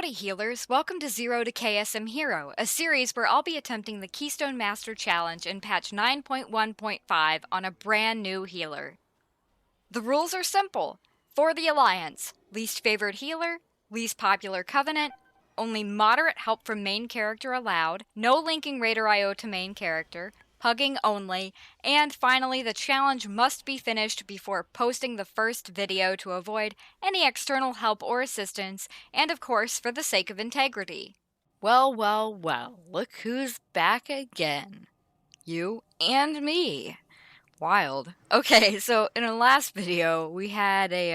Howdy healers, welcome to Zero to KSM Hero, a series where I'll be attempting the Keystone Master Challenge in patch 9.1.5 on a brand new healer. The rules are simple. For the Alliance, least favored healer, least popular covenant, only moderate help from main character allowed, no linking raid or IO to main character, hugging only, and finally the challenge must be finished before posting the first video to avoid any external help or assistance, and of course for the sake of integrity. Well, look who's back again. You and me. Wild. Okay, so in our last video, we had a,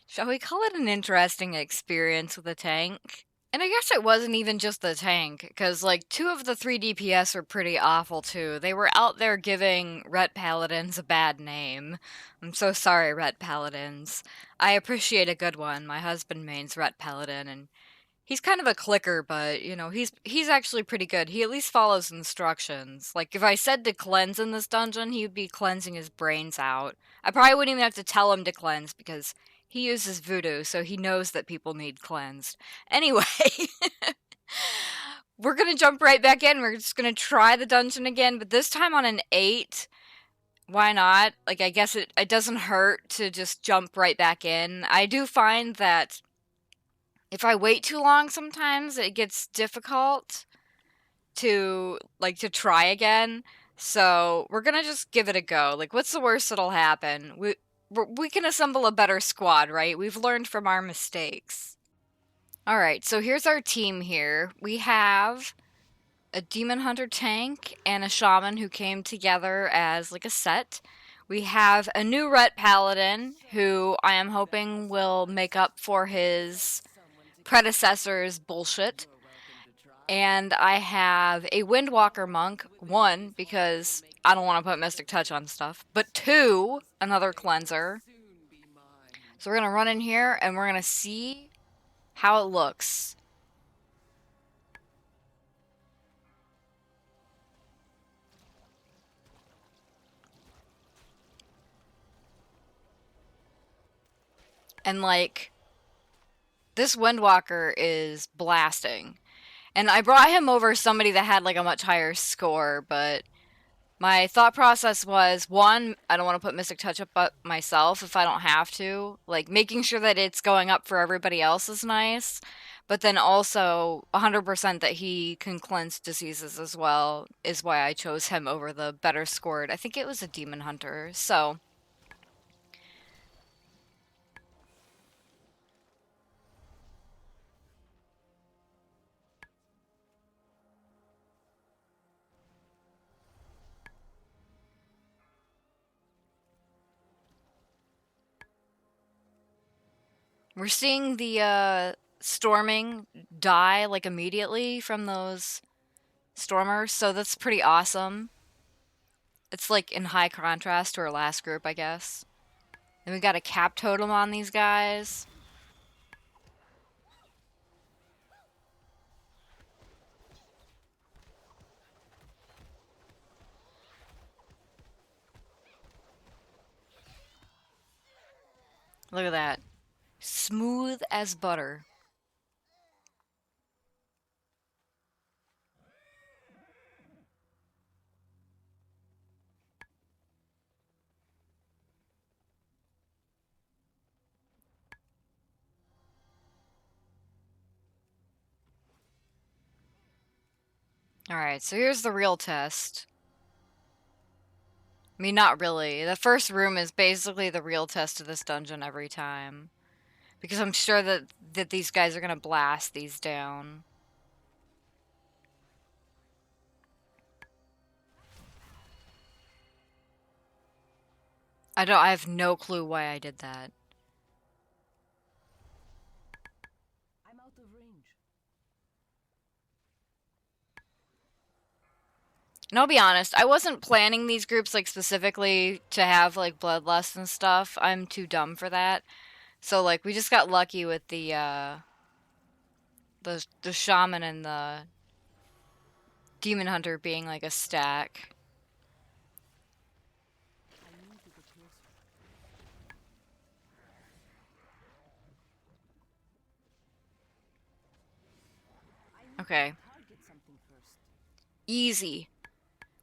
shall we call it an interesting experience with a tank? And I guess it wasn't even just the tank, because, like, 2 of the 3 DPS were pretty awful, too. They were out there giving Ret Paladins a bad name. I'm so sorry, Ret Paladins. I appreciate a good one. My husband mains Ret Paladin, and he's kind of a clicker, but, you know, he's actually pretty good. He at least follows instructions. Like, if I said to cleanse in this dungeon, he would be cleansing his brains out. I probably wouldn't even have to tell him to cleanse, because he uses voodoo, so he knows that people need cleansed. Anyway, we're gonna jump right back in. We're just gonna try the dungeon again, but this time on an 8. Why not? Like, I guess it doesn't hurt to just jump right back in. I do find that if I wait too long, sometimes it gets difficult to try again. So we're gonna just give it a go. Like, what's the worst that'll happen? We can assemble a better squad, right? We've learned from our mistakes. Alright, so here's our team here. We have a Demon Hunter tank and a Shaman who came together as like a set. We have a new Ret Paladin who I am hoping will make up for his predecessor's bullshit. And I have a Windwalker monk, 1, because I don't want to put Mystic Touch on stuff, but 2, another cleanser. So we're going to run in here and we're going to see how it looks. And like, this Windwalker is blasting. And I brought him over somebody that had like a much higher score, but my thought process was, 1, I don't want to put Mystic Touch up myself if I don't have to. Like, making sure that it's going up for everybody else is nice. But then also, 100% that he can cleanse diseases as well is why I chose him over the better scored. I think it was a Demon Hunter, so... We're seeing the storming die like immediately from those stormers, so that's pretty awesome. It's like in high contrast to our last group, I guess. Then we got a cap totem on these guys. Look at that. Smooth as butter. Alright, so here's the real test. I mean, not really. The first room is basically the real test of this dungeon every time. Because I'm sure that these guys are gonna blast these down. I have no clue why I did that. I'm out of range. And I'll be honest, I wasn't planning these groups like specifically to have like bloodlust and stuff. I'm too dumb for that. So like we just got lucky with the shaman and the demon hunter being like a stack. I need to get closer. Okay. Target something first. Easy.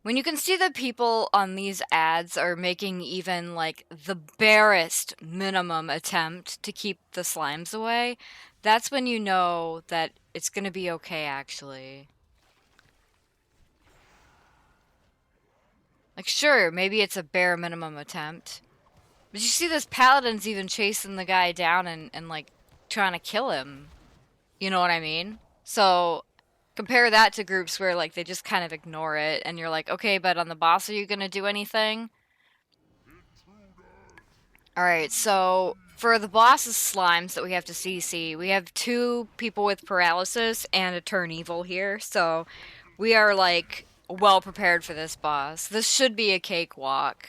When you can see that people on these ads are making even, like, the barest minimum attempt to keep the slimes away, that's when you know that it's gonna be okay, actually. Like, sure, maybe it's a bare minimum attempt. But you see this paladin's even chasing the guy down and like, trying to kill him. You know what I mean? So, compare that to groups where, like, they just kind of ignore it, and you're like, okay, but on the boss, are you gonna do anything? Alright, so for the boss's slimes that we have to CC, we have 2 people with paralysis and a turn evil here, so we are, like, well prepared for this boss. This should be a cakewalk.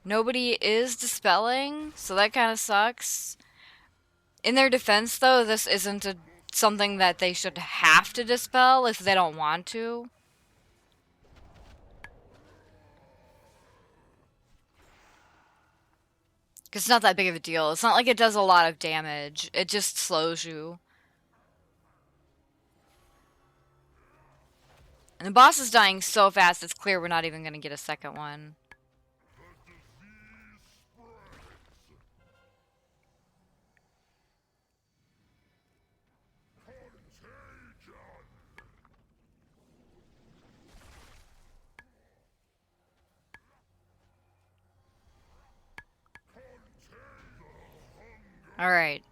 Nobody is dispelling, so that kind of sucks. In their defense, though, this isn't something that they should have to dispel if they don't want to. Because it's not that big of a deal. It's not like it does a lot of damage. It just slows you. And the boss is dying so fast, it's clear we're not even going to get a second one. Alright.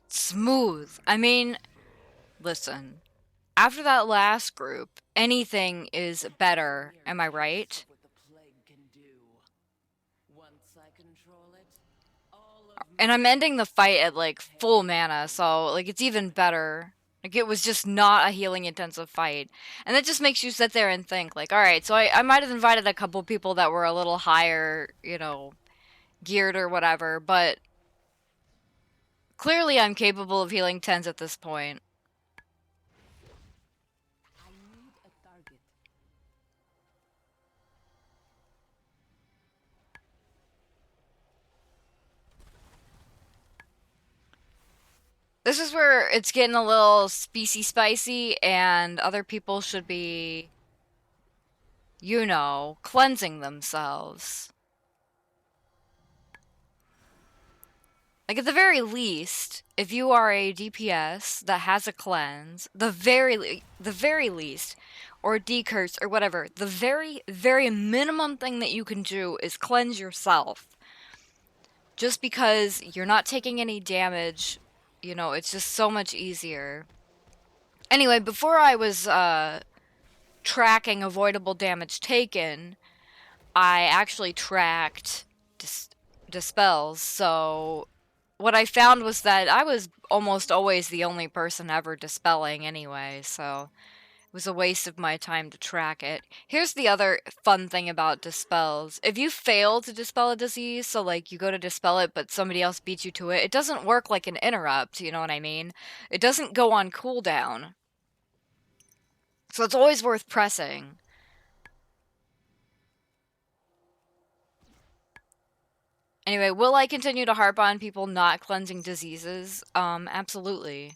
Smooth. I mean, listen. After that last group, anything is better. Am I right? What the plague can do. Once I control it, all of And I'm ending the fight at, like, full mana, so, like, it's even better. Like, it was just not a healing intensive fight. And that just makes you sit there and think, like, alright, so I might have invited a couple people that were a little higher, you know, geared or whatever, but clearly I'm capable of healing 10s at this point. I need a target. This is where it's getting a little spicy, and other people should be, you know, cleansing themselves. Like, at the very least, if you are a DPS that has a cleanse, the very least, or a decurse or whatever, the very minimum thing that you can do is cleanse yourself. Just because you're not taking any damage, you know, it's just so much easier. Anyway, before I was tracking avoidable damage taken, I actually tracked dispels, so what I found was that I was almost always the only person ever dispelling anyway, so it was a waste of my time to track it. Here's the other fun thing about dispels. If you fail to dispel a disease, so like you go to dispel it but somebody else beats you to it, it doesn't work like an interrupt, you know what I mean? It doesn't go on cooldown. So it's always worth pressing. Anyway, will I continue to harp on people not cleansing diseases? Absolutely.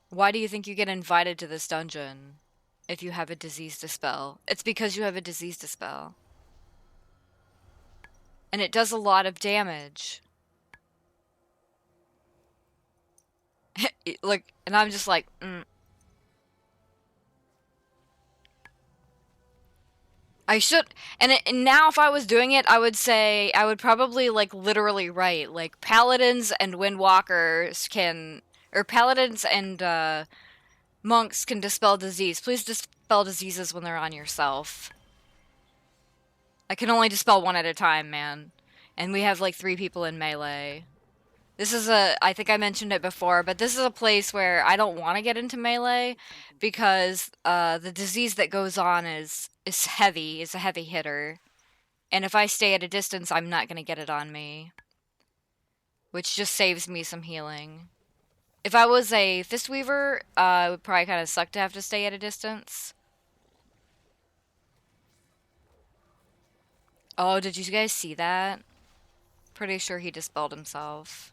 Why do you think you get invited to this dungeon if you have a disease dispel? It's because you have a disease dispel. And it does a lot of damage. Like, and I'm just like, I should, and now if I was doing it, I would say, I would probably, like, literally write, like, paladins and windwalkers can, or paladins and, monks can dispel disease. Please dispel diseases when they're on yourself. I can only dispel one at a time, man. And we have, like, 3 people in melee. This is I think I mentioned it before, but this is a place where I don't want to get into melee because the disease that goes on is heavy, is a heavy hitter. And if I stay at a distance, I'm not going to get it on me. Which just saves me some healing. If I was a Fistweaver, it would probably kind of suck to have to stay at a distance. Oh, did you guys see that? Pretty sure he dispelled himself.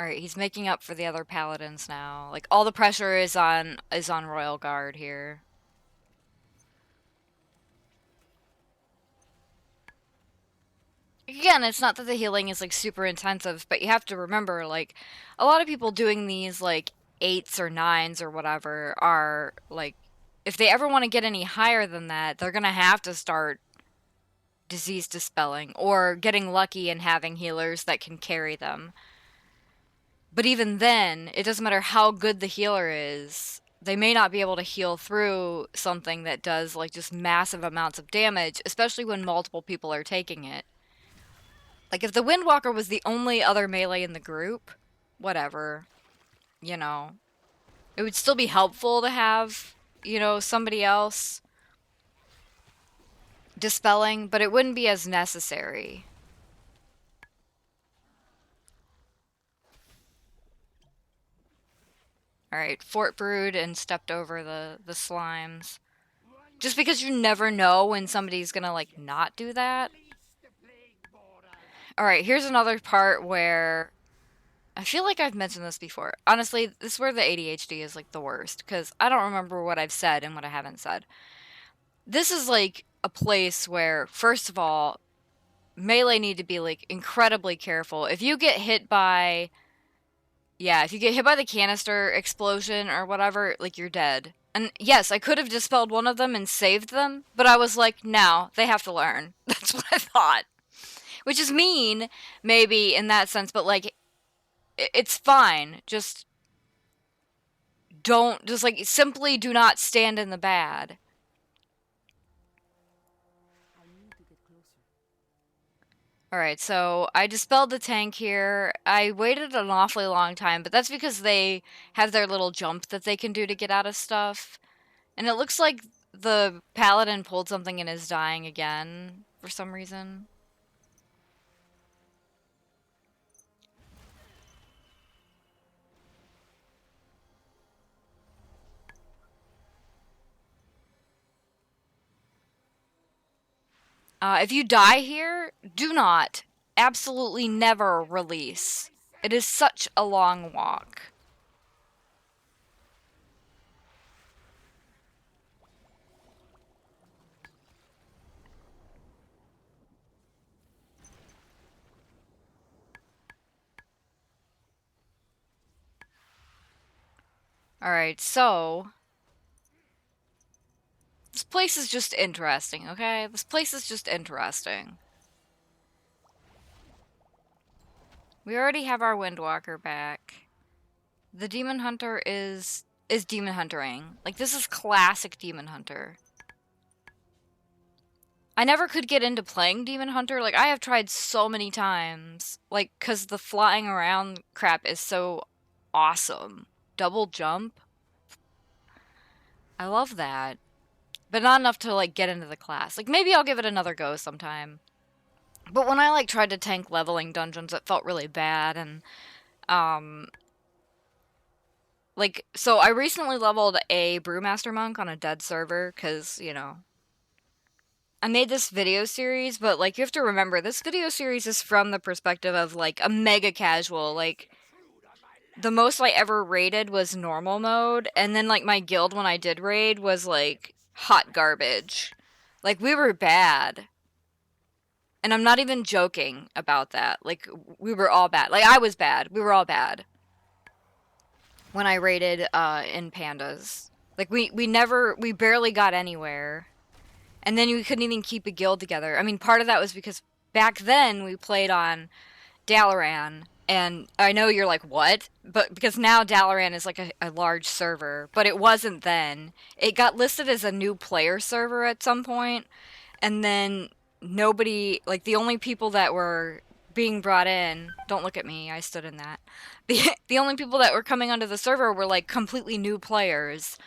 Alright, he's making up for the other paladins now. Like, all the pressure is on Royal Guard here. Again, it's not that the healing is, like, super intensive, but you have to remember, like, a lot of people doing these, like, 8s or 9s or whatever are, like, if they ever want to get any higher than that, they're gonna have to start disease dispelling or getting lucky and having healers that can carry them. But even then, it doesn't matter how good the healer is, they may not be able to heal through something that does, like, just massive amounts of damage, especially when multiple people are taking it. Like, if the Windwalker was the only other melee in the group, whatever, you know. It would still be helpful to have, you know, somebody else dispelling, but it wouldn't be as necessary. Alright, Fort Brood and stepped over the slimes. Just because you never know when somebody's gonna, like, not do that. Alright, here's another part where I feel like I've mentioned this before. Honestly, this is where the ADHD is, like, the worst, because I don't remember what I've said and what I haven't said. This is, like, a place where, first of all, melee need to be, like, incredibly careful. If you get hit by... Yeah, if you get hit by the canister explosion or whatever, like, you're dead. And yes, I could have dispelled one of them and saved them, but I was like, no, they have to learn. That's what I thought. Which is mean, maybe, in that sense, but, like, it's fine. Just don't, just, like, simply do not stand in the bad. Alright, so I dispelled the tank here. I waited an awfully long time, but that's because they have their little jump that they can do to get out of stuff. And it looks like the paladin pulled something and is dying again for some reason. If you die here, do not, absolutely never release. It is such a long walk. Alright, so... This place is just interesting, okay? This place is just interesting. We already have our Windwalker back. The Demon Hunter is Demon Huntering. Like, this is classic Demon Hunter. I never could get into playing Demon Hunter. Like, I have tried so many times. Like, because the flying around crap is so awesome. Double jump. I love that. But not enough to, like, get into the class. Like, maybe I'll give it another go sometime. But when I, like, tried to tank leveling dungeons, it felt really bad, and, like, so I recently leveled a Brewmaster Monk on a dead server, because, you know, I made this video series, but, like, you have to remember, this video series is from the perspective of, like, a mega casual, like, the most I ever raided was normal mode, and then, like, my guild when I did raid was, like, hot garbage. Like, we were bad. And I'm not even joking about that. Like, we were all bad. Like, I was bad. We were all bad. When I raided, in Pandas. Like, we barely got anywhere. And then we couldn't even keep a guild together. I mean, part of that was because back then we played on Dalaran. And I know you're like, what? But because now Dalaran is like a large server. But it wasn't then. It got listed as a new player server at some point. And then nobody, like, the only people that were being brought in, don't look at me, I stood in that. The only people that were coming onto the server were, like, completely new players,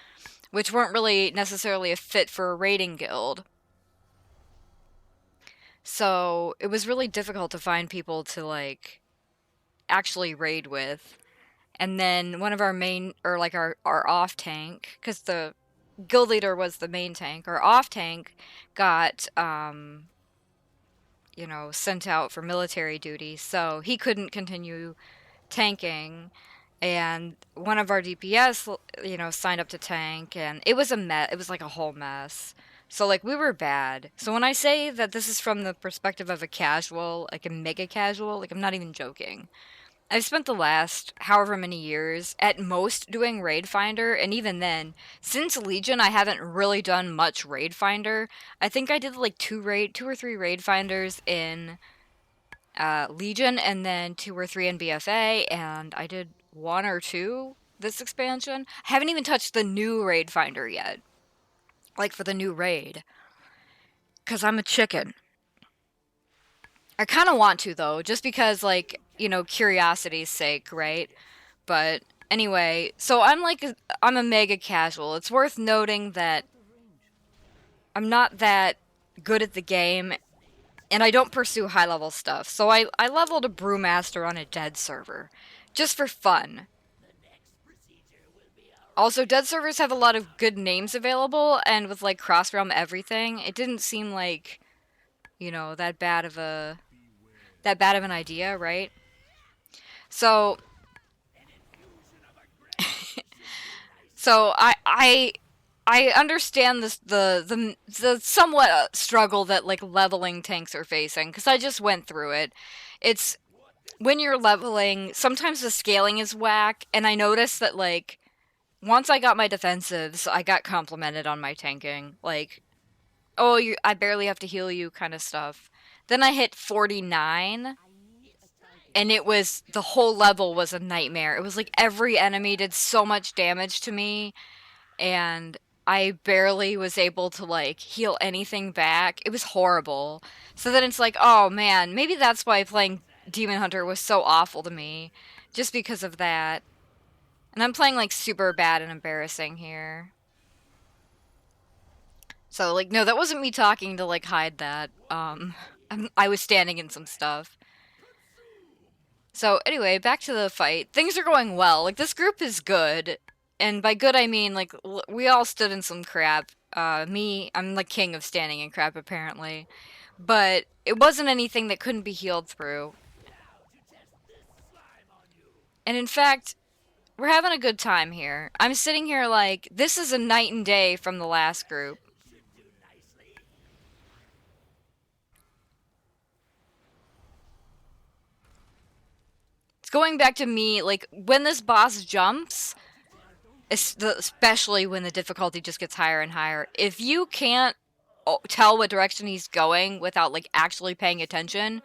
which weren't really necessarily a fit for a raiding guild. So it was really difficult to find people to, like, actually raid with. And then one of our main, or like our off tank, because the guild leader was the main tank, our off tank got, you know, sent out for military duty, so he couldn't continue tanking, and one of our DPS, signed up to tank, and it was a mess. It was like a whole mess. So like we were bad. So when I say that this is from the perspective of a casual, like a mega casual, like I'm not even joking. I've spent the last however many years at most doing Raid Finder, and even then, since Legion, I haven't really done much Raid Finder. I think I did like two or three Raid Finders in Legion, and then two or three in BFA, and I did one or two this expansion. I haven't even touched the new Raid Finder yet, like for the new raid, because I'm a chicken. I kind of want to though, just because like, curiosity's sake, right? But anyway, so I'm a mega casual. It's worth noting that I'm not that good at the game, and I don't pursue high level stuff. So I leveled a brewmaster on a dead server, just for fun. Also, dead servers have a lot of good names available, and with like cross realm everything, it didn't seem like, that bad of an idea, right? So so I understand this the somewhat struggle that like leveling tanks are facing, because I just went through it. It's when you're leveling, sometimes the scaling is whack, and I noticed that like once I got my defensives, I got complimented on my tanking. Like, oh, I barely have to heal you kind of stuff. Then I hit 49, and the whole level was a nightmare. It was like every enemy did so much damage to me, and I barely was able to like heal anything back. It was horrible. So then it's like, oh man, maybe that's why playing Demon Hunter was so awful to me, just because of that. And I'm playing like super bad and embarrassing here. So like, no, that wasn't me talking to like hide that. I was standing in some stuff. So anyway, back to the fight. Things are going well. Like this group is good, and by good I mean like we all stood in some crap. I'm the king of standing in crap apparently, but it wasn't anything that couldn't be healed through. And in fact, we're having a good time here. I'm sitting here like this is a night and day from the last group. It's going back to me like when this boss jumps, especially when the difficulty just gets higher and higher. If you can't tell what direction he's going without like actually paying attention,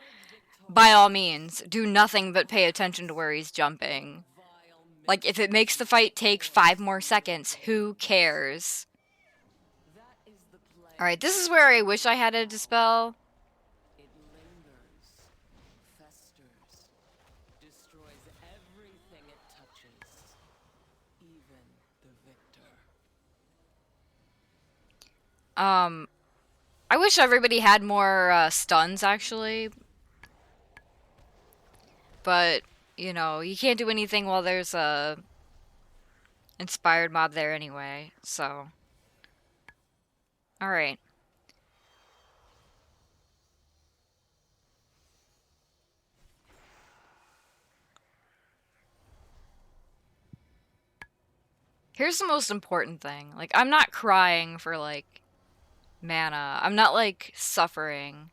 by all means, do nothing but pay attention to where he's jumping. Like if it makes the fight take 5 more seconds, who cares? All right, this is where I wish I had a dispel. It lingers, festers, destroys everything it touches, even the victor. I wish everybody had more stuns actually, but you can't do anything while there's a inspired mob there anyway. So, all right. Here's the most important thing. Like, I'm not crying for, like, mana. I'm not, like, suffering.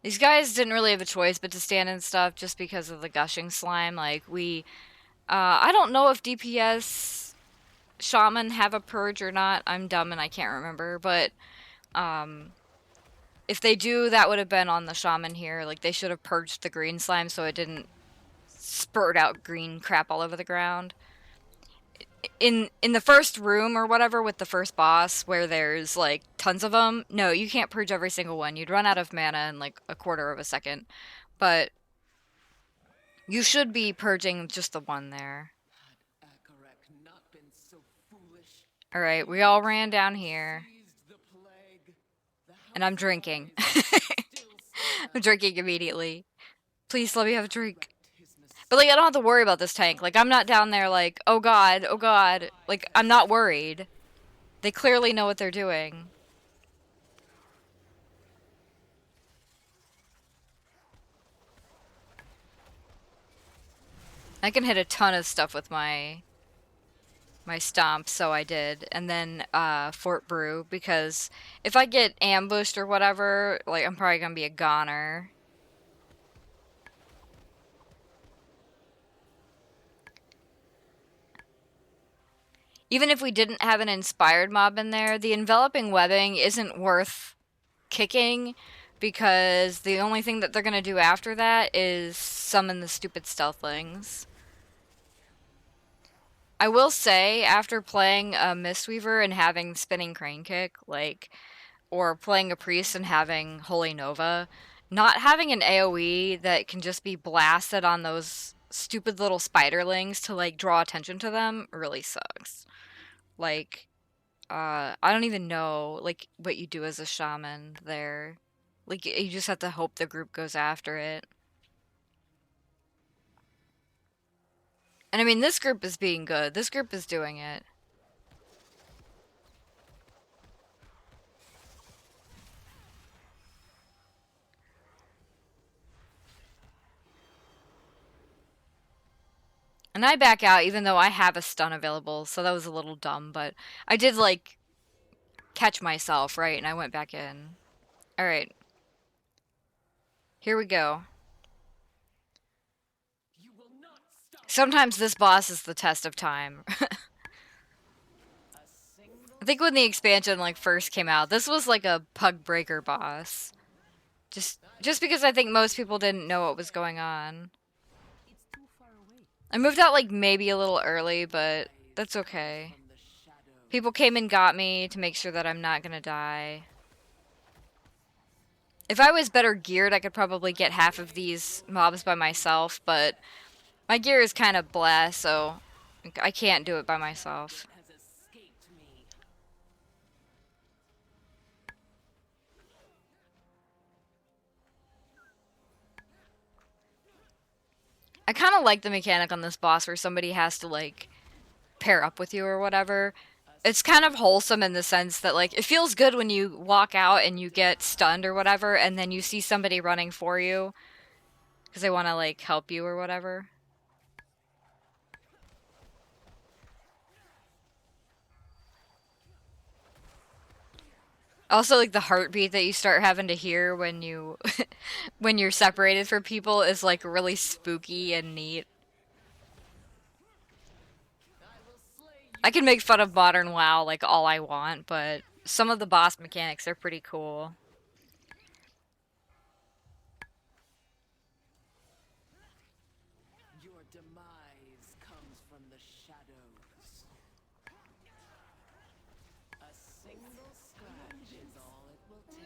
These guys didn't really have a choice but to stand and stuff just because of the gushing slime. Like, I don't know if DPS Shaman have a purge or not. I'm dumb and I can't remember. But, if they do, that would have been on the Shaman here. Like, they should have purged the green slime so it didn't spurt out green crap all over the ground. In the first room or whatever with the first boss where there's like tons of them, no, you can't purge every single one. You'd run out of mana in like a quarter of a second. But you should be purging just the one there. All right, we all ran down here. And I'm drinking. I'm drinking immediately. Please let me have a drink. But, like, I don't have to worry about this tank. Like, I'm not down there like, oh god, oh god. Like, I'm not worried. They clearly know what they're doing. I can hit a ton of stuff with my stomp, so I did. And then Fort Brew, because if I get ambushed or whatever, like, I'm probably gonna be a goner. Even if we didn't have an inspired mob in there, the enveloping webbing isn't worth kicking, because the only thing that they're gonna do after that is summon the stupid stealthlings. I will say, after playing a Mistweaver and having Spinning Crane Kick, like, or playing a Priest and having Holy Nova, not having an AoE that can just be blasted on those stupid little spiderlings to, like, draw attention to them really sucks. Like, I don't even know, like, what you do as a shaman there. Like, you just have to hope the group goes after it. And I mean, this group is being good. This group is doing it. And I back out even though I have a stun available, so that was a little dumb, but I did, like, catch myself, right? And I went back in. Alright. Here we go. Sometimes this boss is the test of time. I think when the expansion, like, first came out, this was like a pug breaker boss. Just because I think most people didn't know what was going on. I moved out, like, maybe a little early, but that's okay. People came and got me to make sure that I'm not gonna die. If I was better geared, I could probably get half of these mobs by myself, but my gear is kind of blah, so I can't do it by myself. I kind of like the mechanic on this boss where somebody has to, like, pair up with you or whatever. It's kind of wholesome in the sense that, like, it feels good when you walk out and you get stunned or whatever, and then you see somebody running for you because they want to, like, help you or whatever. Also, like, the heartbeat that you start having to hear when you when you're separated from people is, like, really spooky and neat. I can make fun of modern WoW, like, all I want, but some of the boss mechanics are pretty cool. Your demise comes from the shadows. A single scratch is all it will take.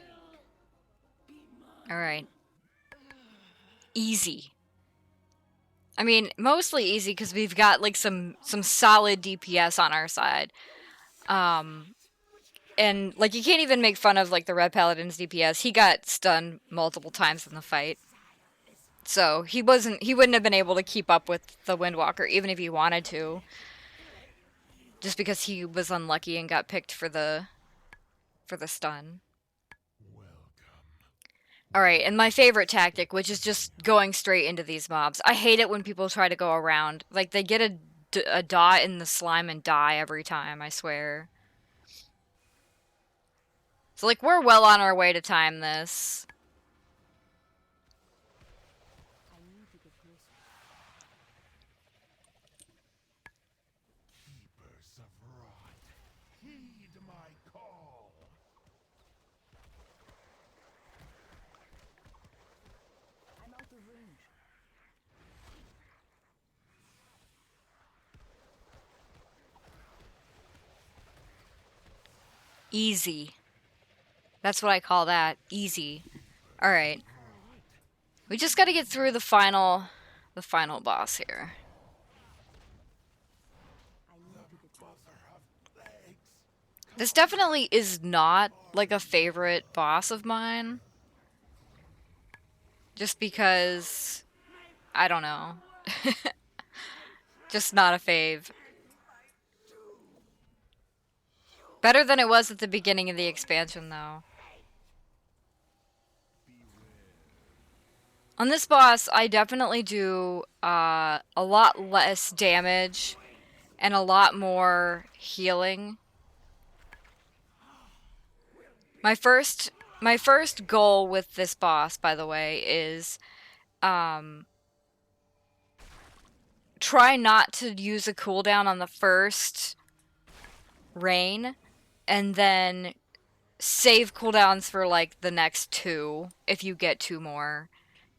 Be mine. Alright. Easy. I mean, mostly easy because we've got, like, some solid DPS on our side. And, like, you can't even make fun of, like, the Red Paladin's DPS. He got stunned multiple times in the fight. So, he wouldn't have been able to keep up with the Windwalker, even if he wanted to. Just because he was unlucky and got picked for the stun. Alright, and my favorite tactic, which is just going straight into these mobs. I hate it when people try to go around. Like, they get a dot in the slime and die every time, I swear. So, like, we're well on our way to time this. Keepers of rot, heed my call. I'm out of range. Easy. That's what I call that. Easy. Alright. We just gotta get through the final boss here. This definitely is not, like, a favorite boss of mine. Just because, I don't know. Just not a fave. Better than it was at the beginning of the expansion, though. On this boss, I definitely do a lot less damage and a lot more healing. My first goal with this boss, by the way, is try not to use a cooldown on the first rain, and then save cooldowns for like the next two if you get two more,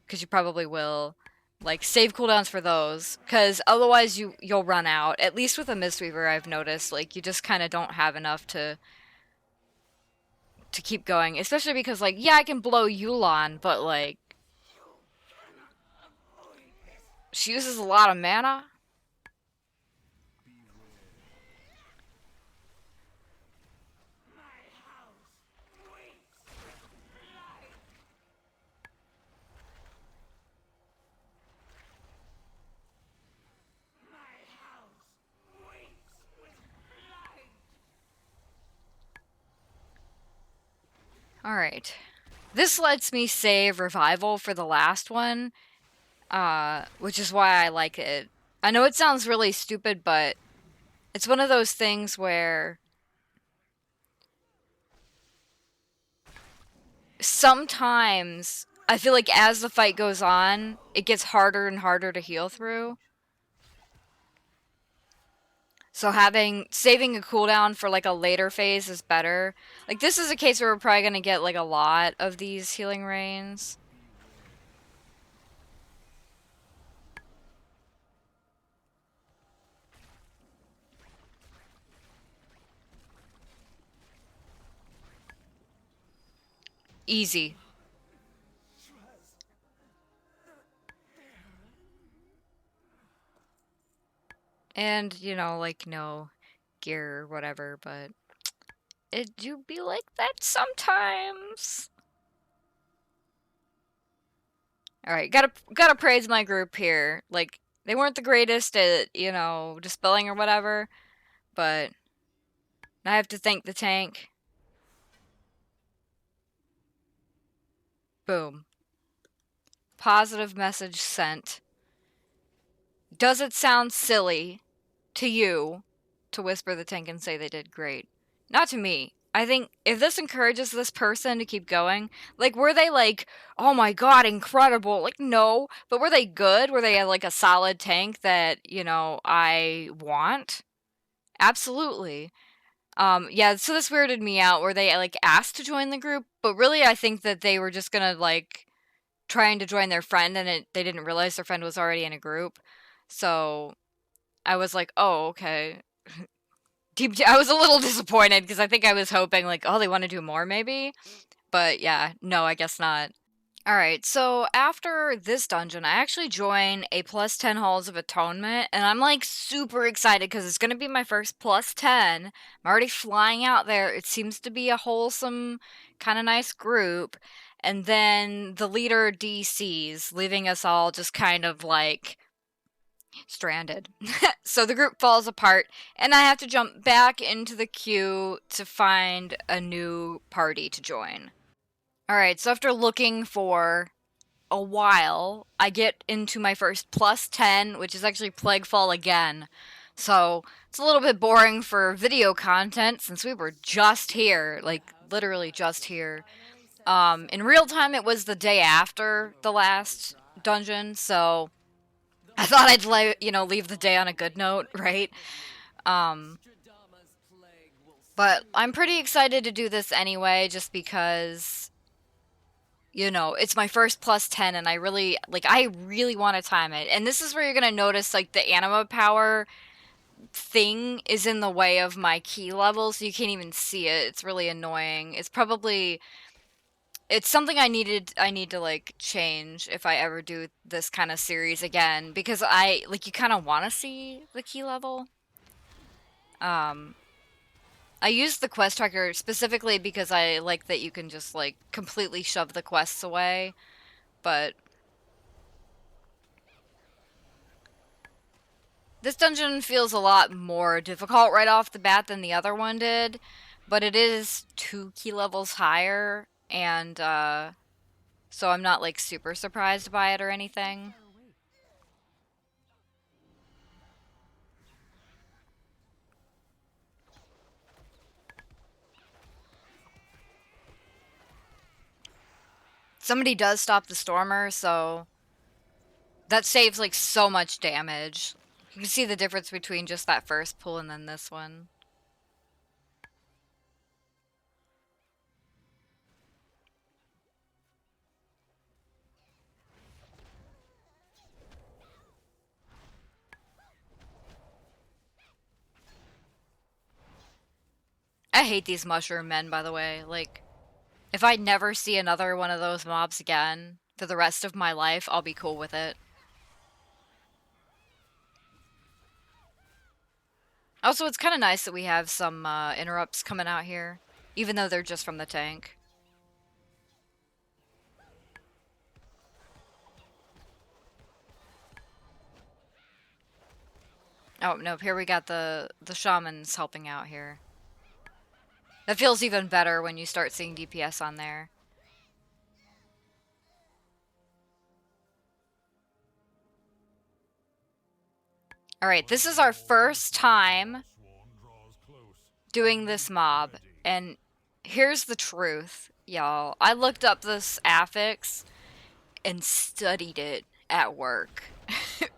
because you probably will. Like save cooldowns for those, because otherwise you'll run out. At least with a Mistweaver, I've noticed like you just kind of don't have enough to keep going. Especially because like yeah, I can blow Yulon, but like she uses a lot of mana. Alright. This lets me save Revival for the last one, which is why I like it. I know it sounds really stupid, but it's one of those things where sometimes I feel like as the fight goes on, it gets harder and harder to heal through. So saving a cooldown for like a later phase is better. Like this is a case where we're probably gonna get like a lot of these healing rains. Easy. And, you know, like no gear or whatever, but it do be like that sometimes. Alright, gotta praise my group here. Like, they weren't the greatest at, you know, dispelling or whatever, but I have to thank the tank. Boom. Positive message sent. Does it sound silly to you to whisper the tank and say they did great? Not to me. I think if this encourages this person to keep going, like, were they like, oh my god, incredible? Like, no. But were they good? Were they like a solid tank that, you know, I want? Absolutely. Yeah, so this weirded me out where they like asked to join the group, but really I think that they were just gonna like trying to join their friend and they didn't realize their friend was already in a group. So I was like, oh, okay. I was a little disappointed because I think I was hoping like, oh, they want to do more maybe. But yeah, no, I guess not. Alright, so after this dungeon, I actually join a plus 10 Halls of Atonement, and I'm like super excited because it's going to be my first plus 10. I'm already flying out there. It seems to be a wholesome, kind of nice group. And then the leader DCs, leaving us all just kind of like stranded. So the group falls apart, and I have to jump back into the queue to find a new party to join. Alright, so after looking for a while, I get into my first plus 10, which is actually Plaguefall again. So it's a little bit boring for video content since we were just here, like literally just here. In real time, it was the day after the last dungeon, so I thought I'd leave the day on a good note, right? But I'm pretty excited to do this anyway, just because, you know, it's my first plus 10 and I really want to time it. And this is where you're going to notice like the anima power thing is in the way of my key level, so you can't even see it. It's really annoying. It's something I need to like change if I ever do this kind of series again, because you kind of want to see the key level. I use the quest tracker specifically because I like that you can just like completely shove the quests away, but this dungeon feels a lot more difficult right off the bat than the other one did, but it is 2 key levels higher, and so I'm not like super surprised by it or anything. Somebody does stop the Stormer, so that saves like so much damage. You can see the difference between just that first pull and then this one. I hate these mushroom men, by the way. Like, if I never see another one of those mobs again for the rest of my life, I'll be cool with it. Also, it's kind of nice that we have some interrupts coming out here, even though they're just from the tank. Oh, nope, here we got the shamans helping out here. That feels even better when you start seeing DPS on there. Alright, this is our first time doing this mob, and here's the truth, y'all. I looked up this affix and studied it at work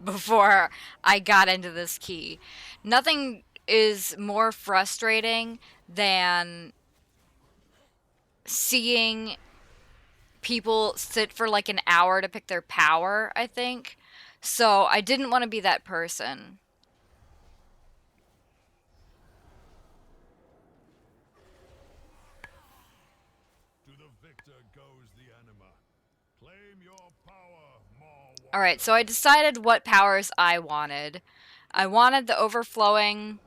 before I got into this key. Nothing is more frustrating than seeing people sit for like an hour to pick their power, I think. So I didn't want to be that person. To the victor goes the anima. Claim your power, more. Alright, so I decided what powers I wanted. I wanted the overflowing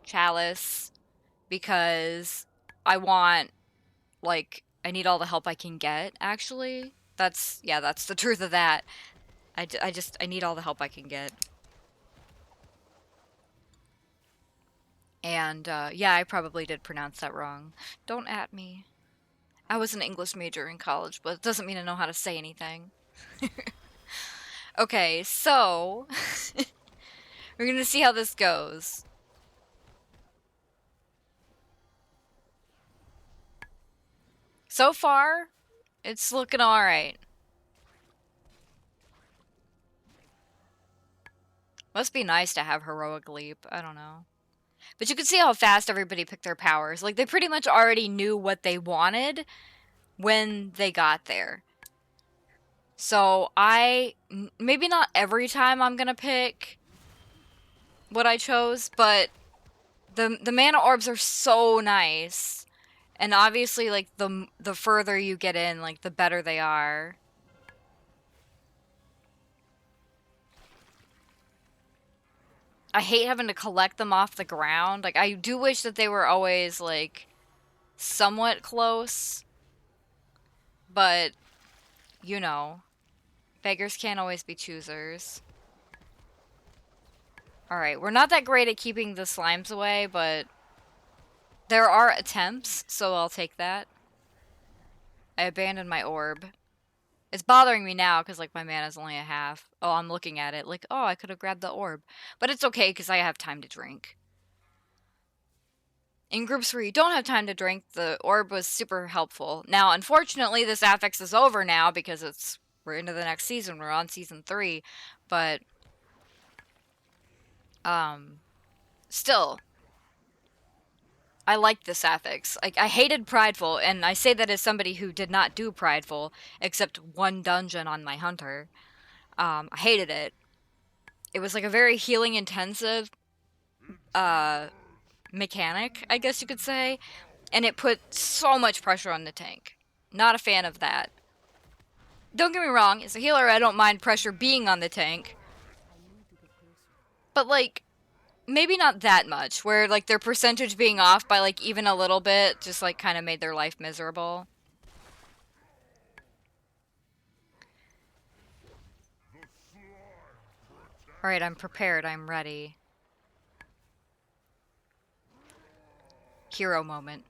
chalice because I want, like, I need all the help I can get, actually. That's the truth of that. I need all the help I can get. And, yeah, I probably did pronounce that wrong. Don't at me. I was an English major in college, but it doesn't mean I know how to say anything. Okay, so... we're gonna see how this goes. So far, it's looking alright. Must be nice to have Heroic Leap, I don't know. But you can see how fast everybody picked their powers. Like, they pretty much already knew what they wanted when they got there. So maybe not every time I'm gonna pick what I chose, but the mana orbs are so nice. And obviously, like, the further you get in, like, the better they are. I hate having to collect them off the ground. Like, I do wish that they were always, like, somewhat close. But, you know, beggars can't always be choosers. Alright, we're not that great at keeping the slimes away, but there are attempts, so I'll take that. I abandoned my orb. It's bothering me now because, like, my mana's only a half. Oh, I'm looking at it like, oh, I could have grabbed the orb. But it's okay because I have time to drink. In groups where you don't have time to drink, the orb was super helpful. Now, unfortunately, this affix is over now because we're into the next season. We're on season 3. But, still, I like this affix. Like, I hated Prideful, and I say that as somebody who did not do Prideful, except one dungeon on my Hunter. I hated it. It was like a very healing intensive mechanic, I guess you could say, and it put so much pressure on the tank. Not a fan of that. Don't get me wrong, as a healer I don't mind pressure being on the tank, but like, maybe not that much, where like their percentage being off by like even a little bit just like kind of made their life miserable. Alright, I'm prepared, I'm ready. Hero moment.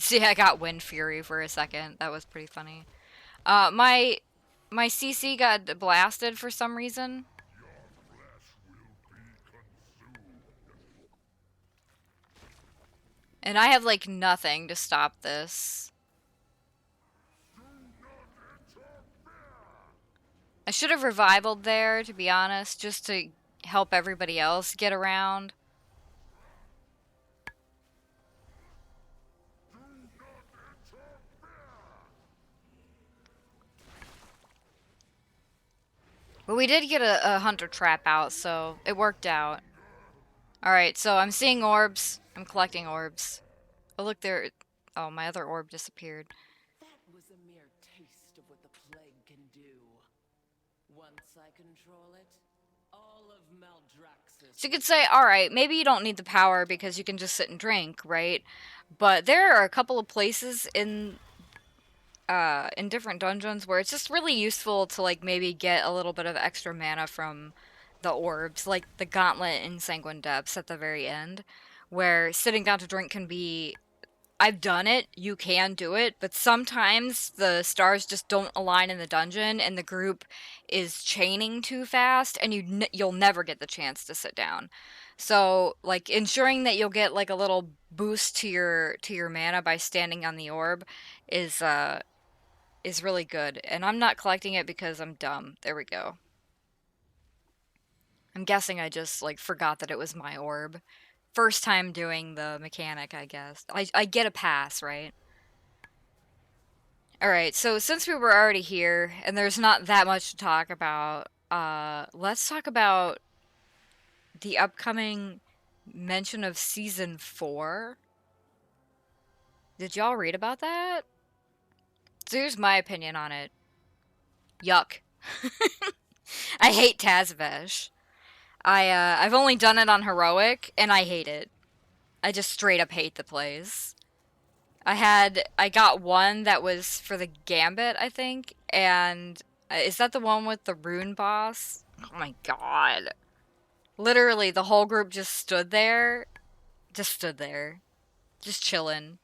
See, I got Wind Fury for a second. That was pretty funny. My CC got blasted for some reason. And I have, like, nothing to stop this. I should have revivaled there, to be honest, just to help everybody else get around. But we did get a hunter trap out, so it worked out. Alright, so I'm seeing orbs. I'm collecting orbs. Oh, look there. Oh, my other orb disappeared. That was a mere taste of what the plague can do. Once I control it, all of Maldraxxus. So you could say, alright, maybe you don't need the power because you can just sit and drink, right? But there are a couple of places in different dungeons where it's just really useful to, like, maybe get a little bit of extra mana from the orbs, like the Gauntlet in Sanguine Depths at the very end, where sitting down to drink can be... I've done it, you can do it, but sometimes the stars just don't align in the dungeon and the group is chaining too fast and you'll never get the chance to sit down. So, like, ensuring that you'll get, like, a little boost to your mana by standing on the orb is really good. And I'm not collecting it because I'm dumb. There we go. I'm guessing I just, like, forgot that it was my orb. First time doing the mechanic, I guess. I get a pass, right? Alright, so since we were already here, and there's not that much to talk about, let's talk about the upcoming mention of Season 4. Did y'all read about that? So here's my opinion on it. Yuck. I hate Tazvesh. I've only done it on Heroic, and I hate it. I just straight up hate the plays. I got one that was for the Gambit, I think, and is that the one with the rune boss? Oh my god. Literally, the whole group just stood there. Just chilling.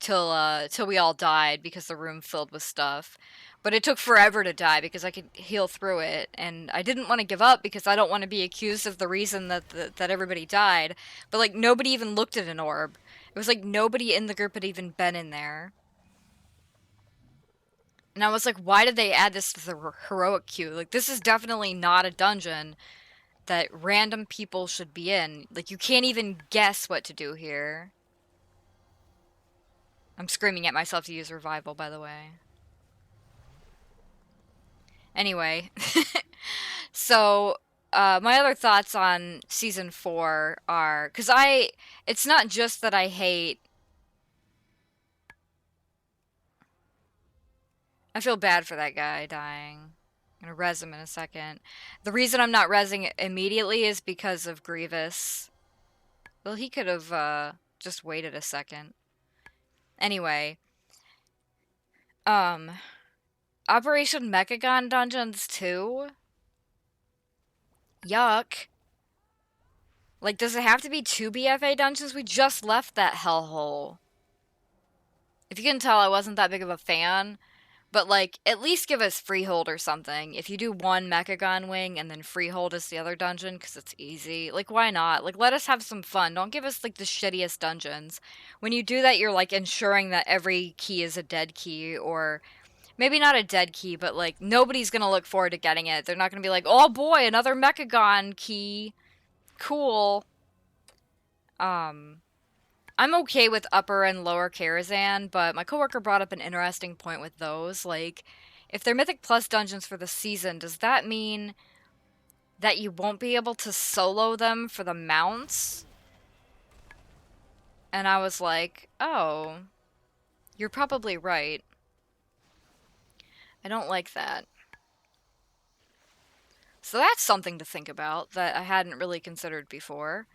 Till we all died because the room filled with stuff. But it took forever to die because I could heal through it, and I didn't want to give up because I don't want to be accused of the reason that everybody died. But, like, nobody even looked at an orb. It was like nobody in the group had even been in there. And I was like, why did they add this to the heroic queue? Like, this is definitely not a dungeon that random people should be in. Like, you can't even guess what to do here. I'm screaming at myself to use revival, by the way. Anyway, so my other thoughts on Season 4 are... Because it's not just that I hate... I feel bad for that guy dying. I'm gonna res him in a second. The reason I'm not resing immediately is because of Grievous. Well, he could have just waited a second. Anyway. Operation Mechagon Dungeons 2? Yuck. Like, does it have to be 2 BFA dungeons? We just left that hellhole. If you can tell, I wasn't that big of a fan. But, like, at least give us Freehold or something. If you do one Mechagon wing and then Freehold is the other dungeon, because it's easy. Like, why not? Like, let us have some fun. Don't give us, like, the shittiest dungeons. When you do that, you're, like, ensuring that every key is a dead key, or... Maybe not a dead key, but, like, nobody's gonna look forward to getting it. They're not gonna be like, oh boy, another Mechagon key. Cool. I'm okay with Upper and Lower Karazhan, but my coworker brought up an interesting point with those. Like, if they're Mythic Plus dungeons for the season, does that mean that you won't be able to solo them for the mounts? And I was like, oh, you're probably right. I don't like that. So that's something to think about that I hadn't really considered before.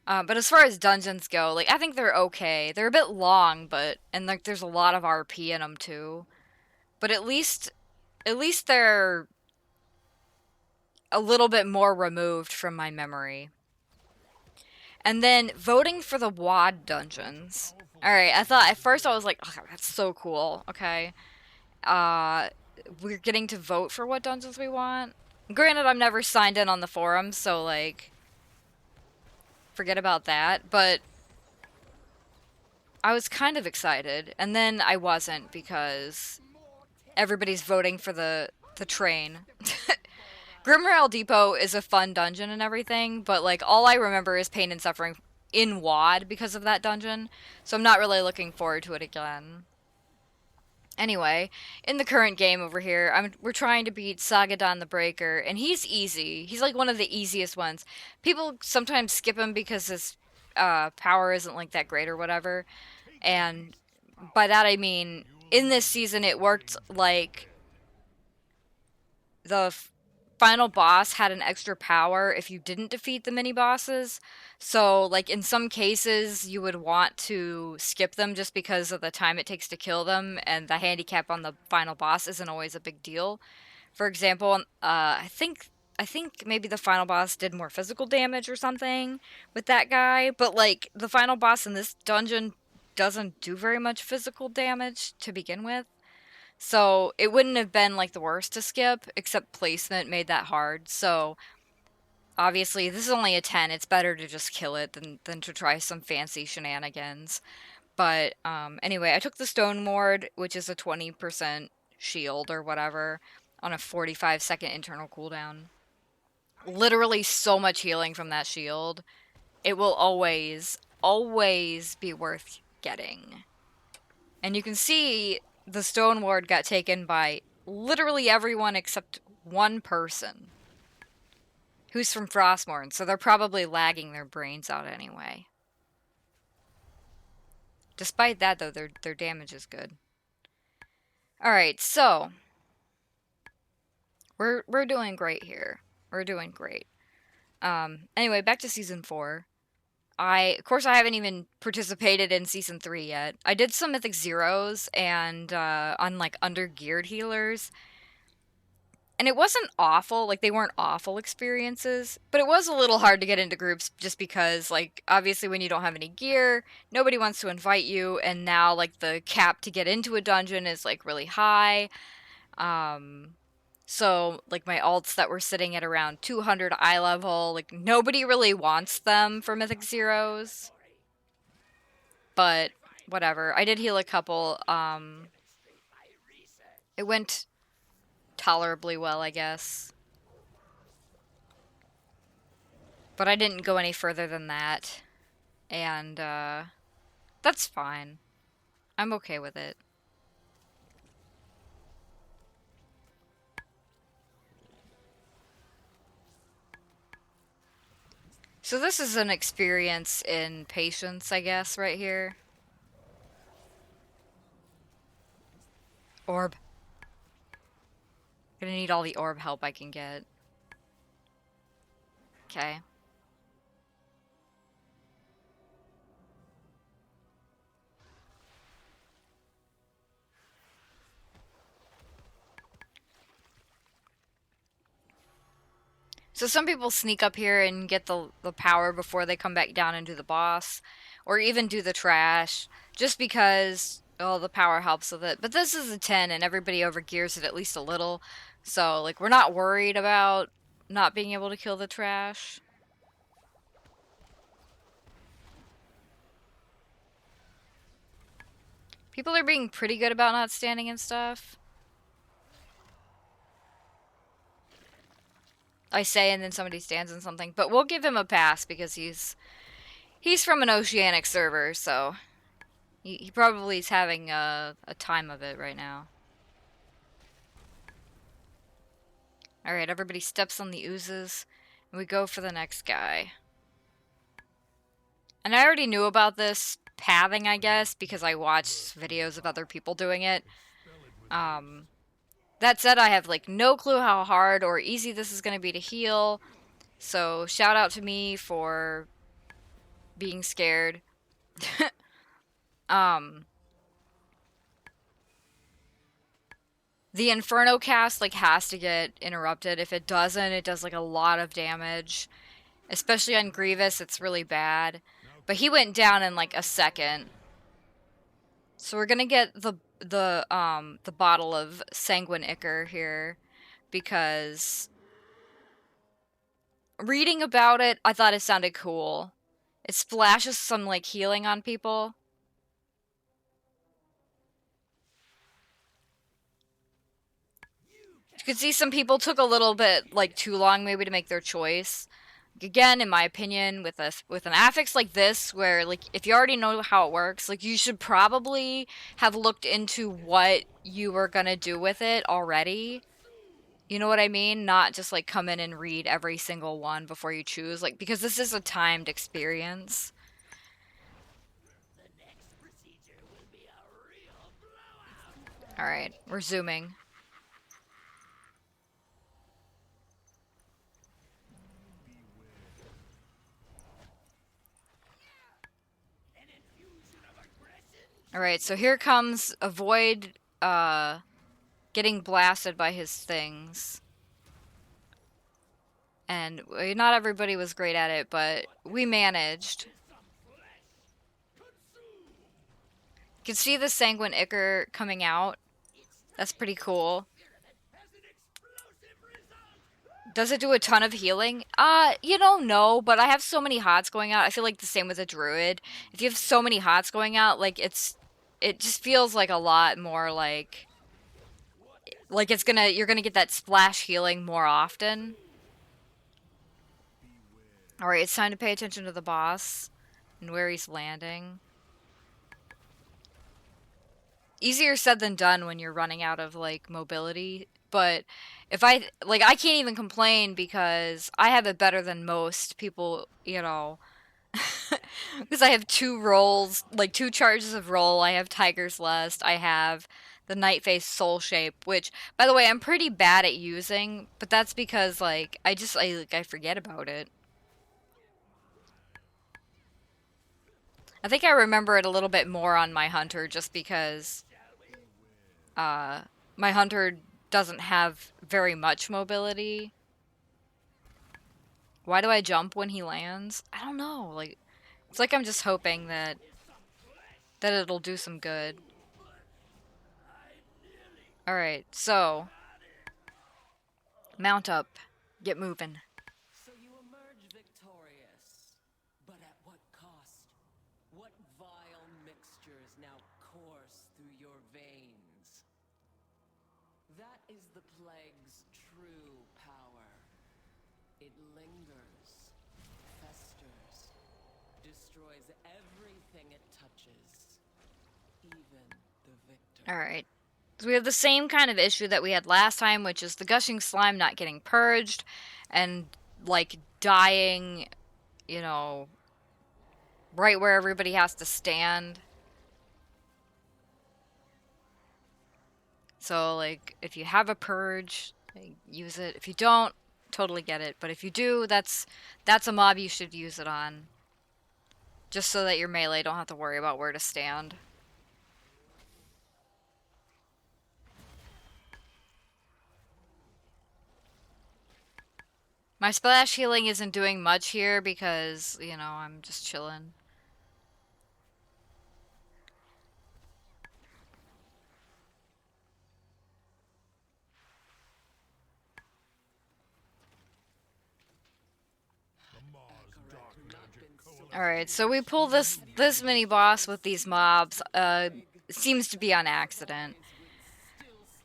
But as far as dungeons go, like, I think they're okay. They're a bit long, and like there's a lot of RP in them too. But at least they're a little bit more removed from my memory. And then voting for the WAD dungeons. Alright, I thought at first I was like, oh, that's so cool. Okay. We're getting to vote for what dungeons we want. Granted, I'm never signed in on the forums, so like, forget about that. But I was kind of excited, and then I wasn't because everybody's voting for the train. Grimrail Depot is a fun dungeon and everything, but like all I remember is pain and suffering in WAD because of that dungeon, so I'm not really looking forward to it again. Anyway, in the current game over here, we're trying to beat Sagadan the Breaker, and he's easy. He's like one of the easiest ones. People sometimes skip him because his power isn't like that great or whatever, and by that I mean in this season it worked like the final boss had an extra power if you didn't defeat the mini bosses. So, like, in some cases, you would want to skip them just because of the time it takes to kill them, and the handicap on the final boss isn't always a big deal. For example, I think maybe the final boss did more physical damage or something with that guy, but like the final boss in this dungeon doesn't do very much physical damage to begin with. So it wouldn't have been like the worst to skip, except placement made that hard. So obviously this is only a 10. It's better to just kill it than to try some fancy shenanigans. But anyway, I took the Stone Ward, which is a 20% shield or whatever, on a 45-second internal cooldown. Literally so much healing from that shield. It will always, always be worth getting. And you can see the Stone Ward got taken by literally everyone except one person who's from Frostmourne, so they're probably lagging their brains out anyway. Despite that, though, their damage is good. Alright, so we're doing great here. We're doing great. Anyway, back to Season 4. Of course, I haven't even participated in Season 3 yet. I did some Mythic Zeros and on, like, under-geared healers. And it wasn't awful, like, they weren't awful experiences, but it was a little hard to get into groups just because, like, obviously when you don't have any gear, nobody wants to invite you, and now, like, the cap to get into a dungeon is, like, really high. So, like, my alts that were sitting at around 200 eye level, like, nobody really wants them for Mythic Zeros. But, whatever. I did heal a couple. It went tolerably well, I guess. But I didn't go any further than that. And, that's fine. I'm okay with it. So this is an experience in patience, I guess, right here. Orb. Gonna need all the orb help I can get. Okay. So some people sneak up here and get the power before they come back down and do the boss. Or even do the trash. Just because, oh, the power helps with it. But this is a 10 and everybody overgears it at least a little. So, like, we're not worried about not being able to kill the trash. People are being pretty good about not standing and stuff. I say and then somebody stands in something. But we'll give him a pass because he's from an Oceanic server, so he probably is having a time of it right now. Alright, everybody steps on the oozes, and we go for the next guy. And I already knew about this pathing, I guess, because I watched videos of other people doing it. That said, I have, like, no clue how hard or easy this is going to be to heal. So, shout out to me for being scared. The Inferno cast, like, has to get interrupted. If it doesn't, it does, like, a lot of damage. Especially on Grievous, it's really bad. But he went down in like a second. So we're gonna get the bottle of Sanguine Ichor here, because reading about it, I thought it sounded cool. It splashes some like healing on people. You can see some people took a little bit like too long maybe to make their choice. Again, in my opinion, with an affix like this, where like if you already know how it works, like you should probably have looked into what you were gonna do with it already. You know what I mean? Not just like come in and read every single one before you choose, like, because this is a timed experience. All right, we're zooming. Alright, so here comes Avoid getting blasted by his things. And not everybody was great at it, but we managed. You can see the Sanguine Ichor coming out. That's pretty cool. Does it do a ton of healing? You know, no, but I have so many hots going out. I feel like the same with a druid. If you have so many hots going out, like it just feels like a lot more like you're gonna get that splash healing more often. Alright, it's time to pay attention to the boss and where he's landing. Easier said than done when you're running out of like mobility, but if I can't even complain because I have it better than most people, you know. Because I have 2 rolls, like 2 charges of roll. I have Tiger's Lust. I have the Nightface Soul Shape, which, by the way, I'm pretty bad at using, but that's because like I forget about it. I think I remember it a little bit more on my Hunter just because my Hunter doesn't have very much mobility. Why do I jump when he lands? I don't know. Like, it's like I'm just hoping that it'll do some good. Alright, so mount up. Get moving. So you emerge victorious, but at what cost? What vile mixtures now course through your veins? That is the plague's true power. It lingers, festers, destroys everything it touches, even the victor. Alright. So we have the same kind of issue that we had last time, which is the gushing slime not getting purged and like dying, you know, right where everybody has to stand. So like if you have a purge, use it. If you don't, totally get it. But if you do, that's a mob you should use it on. Just so that your melee don't have to worry about where to stand. My splash healing isn't doing much here because, you know, I'm just chilling. Alright, so we pull this mini boss with these mobs. Seems to be on accident.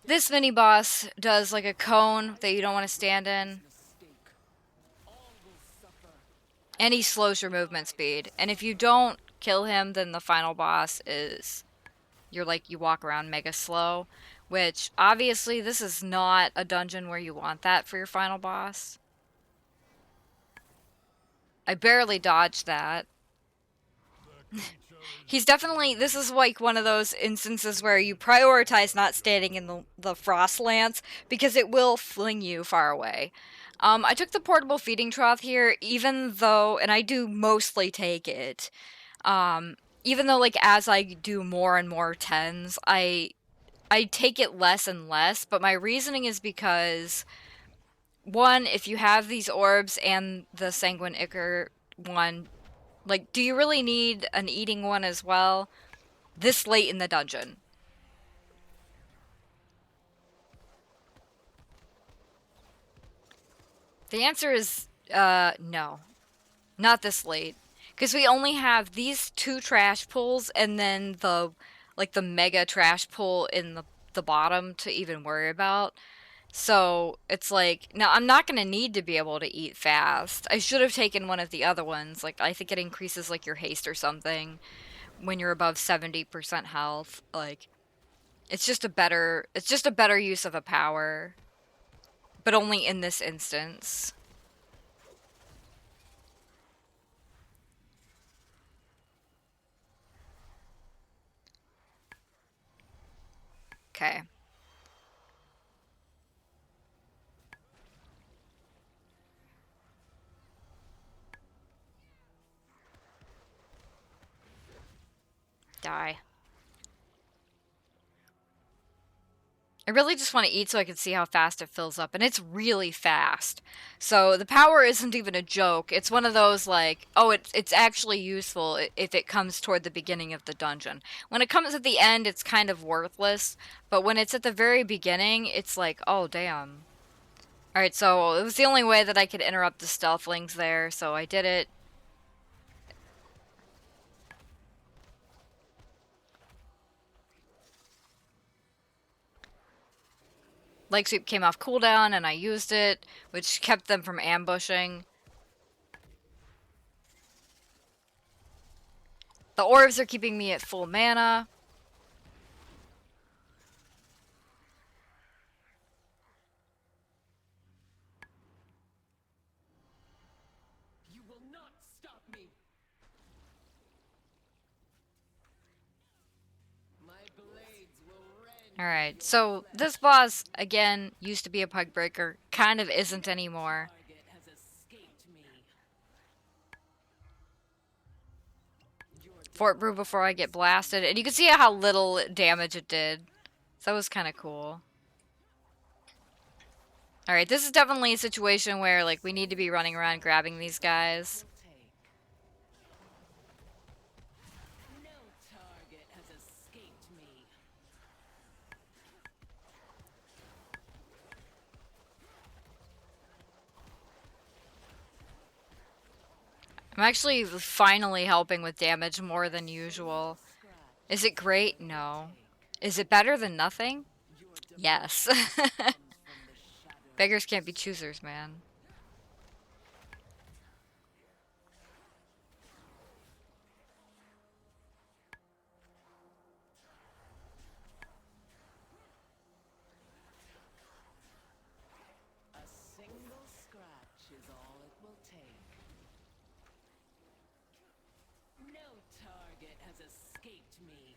This mini boss does like a cone that you don't want to stand in. And he slows your movement speed. And if you don't kill him, then the final boss is you walk around mega slow. Which, obviously, this is not a dungeon where you want that for your final boss. I barely dodged that. He's definitely, this is like one of those instances where you prioritize not standing in the frost lance because it will fling you far away. I took the portable feeding trough here, even though, and I do mostly take it, even though like as I do more and more 10s, I take it less and less, but my reasoning is because one, if you have these orbs and the Sanguine Ichor one, like, do you really need an eating one as well? This late in the dungeon. The answer is, no. Not this late. Because we only have these 2 trash pulls and then the, like, the mega trash pull in the bottom to even worry about. So it's like, now I'm not going to need to be able to eat fast. I should have taken one of the other ones. Like, I think it increases, like, your haste or something when you're above 70% health. Like, it's just a better use of a power. But only in this instance. Okay. Die. I really just want to eat so I can see how fast it fills up, and it's really fast. So the power isn't even a joke. It's one of those like, oh, it's actually useful if it comes toward the beginning of the dungeon. When it comes at the end, it's kind of worthless, but when it's at the very beginning, it's like, oh, damn. Alright, so it was the only way that I could interrupt the stealthlings there, so I did it. Leg sweep came off cooldown, and I used it, which kept them from ambushing. The orbs are keeping me at full mana. You will not stop me. My blades will rend. Alright, so this boss, again, used to be a pug breaker. Kind of isn't anymore. Target has escaped me. Fort Brew before I get blasted. And you can see how little damage it did. So that was kind of cool. Alright, this is definitely a situation where, like, we need to be running around grabbing these guys. No target has escaped me. I'm actually finally helping with damage more than usual. Is it great? No. Is it better than nothing? Yes. Beggars can't be choosers, man. A single scratch is all it will take. No target has escaped me.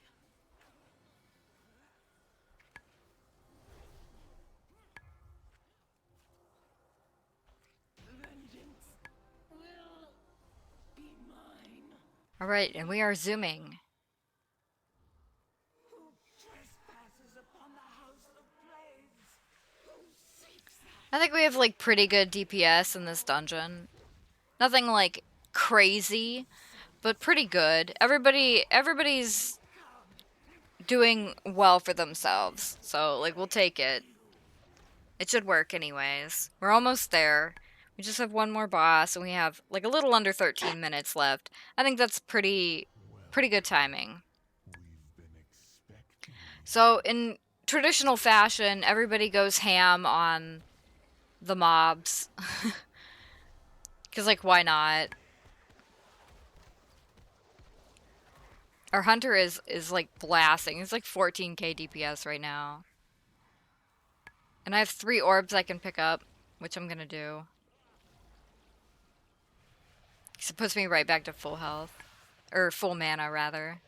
Vengeance will be mine. Alright, and we are zooming. Who trespasses upon the house of plagues? Who seeks that? I think we have, like, pretty good DPS in this dungeon. Nothing, like, crazy, but pretty good. Everybody's doing well for themselves. So, like, we'll take it. It should work anyways. We're almost there. We just have one more boss, and we have, like, a little under 13 minutes left. I think that's pretty good timing. So, in traditional fashion, everybody goes ham on the mobs. Because, like, why not? Our hunter is like, blasting. He's, like, 14k DPS right now. And I have 3 orbs I can pick up, which I'm gonna do. Because it puts me right back to full health. Or full mana, rather.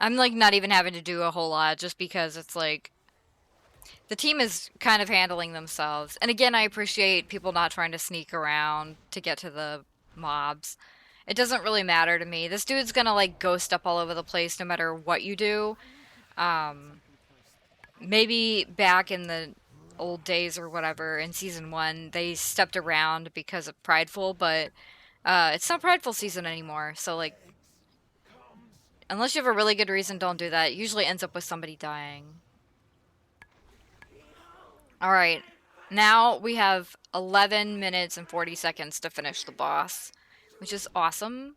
I'm, like, not even having to do a whole lot, just because it's, like, the team is kind of handling themselves. And again, I appreciate people not trying to sneak around to get to the mobs. It doesn't really matter to me. This dude's gonna, like, ghost up all over the place no matter what you do. maybe back in the old days or whatever in season 1 they stepped around because of Prideful, but it's not Prideful season anymore, so like unless you have a really good reason, don't do that. It usually ends up with somebody dying. Alright, now we have 11 minutes and 40 seconds to finish the boss, which is awesome.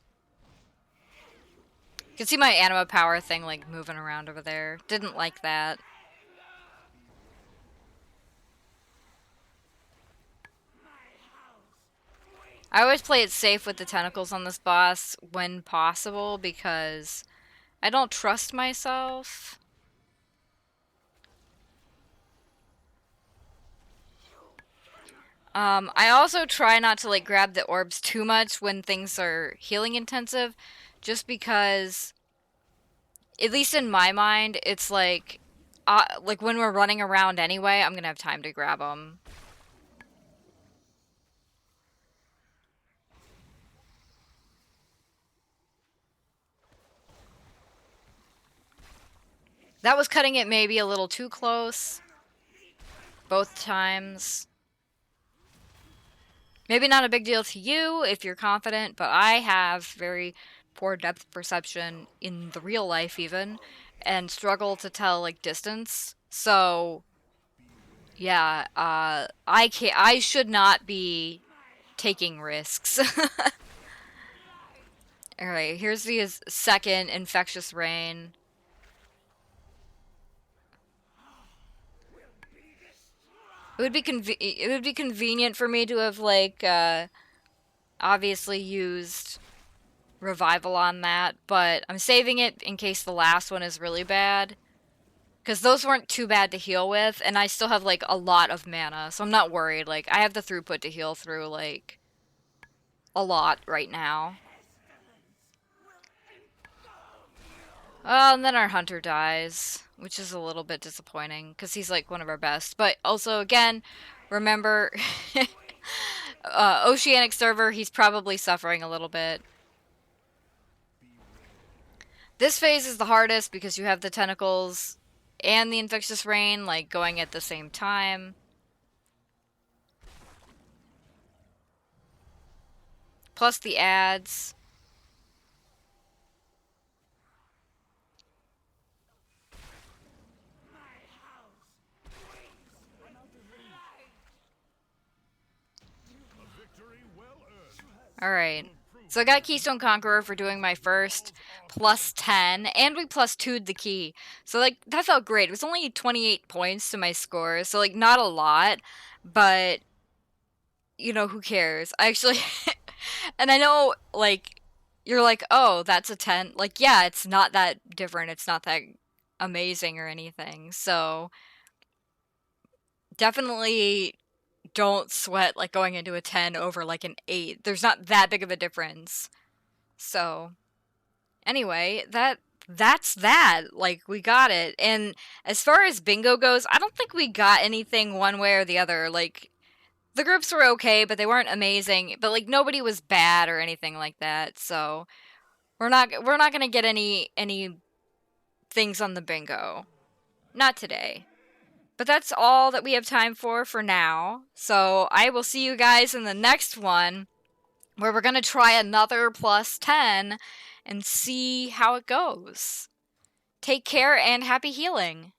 You can see my anima power thing like moving around over there. Didn't like that. I always play it safe with the tentacles on this boss when possible because I don't trust myself. I also try not to like grab the orbs too much when things are healing intensive, just because, at least in my mind, it's like when we're running around anyway, I'm gonna have time to grab them. That was cutting it maybe a little too close. Both times. Maybe not a big deal to you if you're confident, but I have very poor depth perception in the real life even, and struggle to tell like distance. So yeah, I should not be taking risks. Alright, here's the second Infectious Rain. It would be convenient for me to have like obviously used Revival on that, but I'm saving it in case the last one is really bad. Because those weren't too bad to heal with, and I still have like a lot of mana, so I'm not worried. Like, I have the throughput to heal through like a lot right now. Oh, and then our hunter dies, which is a little bit disappointing, because he's like one of our best. But also, again, remember, Oceanic server, he's probably suffering a little bit. This phase is the hardest because you have the tentacles and the Infectious Rain, like, going at the same time. Plus the ads. Alright. So I got Keystone Conqueror for doing my first plus 10, and we plus 2'd the key. So, like, that felt great. It was only 28 points to my score, so, like, not a lot, but, you know, who cares? I actually... and I know, like, you're like, oh, that's a 10. Like, yeah, it's not that different. It's not that amazing or anything. So, definitely don't sweat, like, going into a 10 over, like, an 8. There's not that big of a difference. So, anyway, that's that. Like, we got it. And as far as bingo goes, I don't think we got anything one way or the other. Like, the groups were okay, but they weren't amazing. But like nobody was bad or anything like that. So we're not gonna get any things on the bingo. Not today. But that's all that we have time for now. So I will see you guys in the next one, where we're gonna try another plus 10 and see how it goes. Take care and happy healing.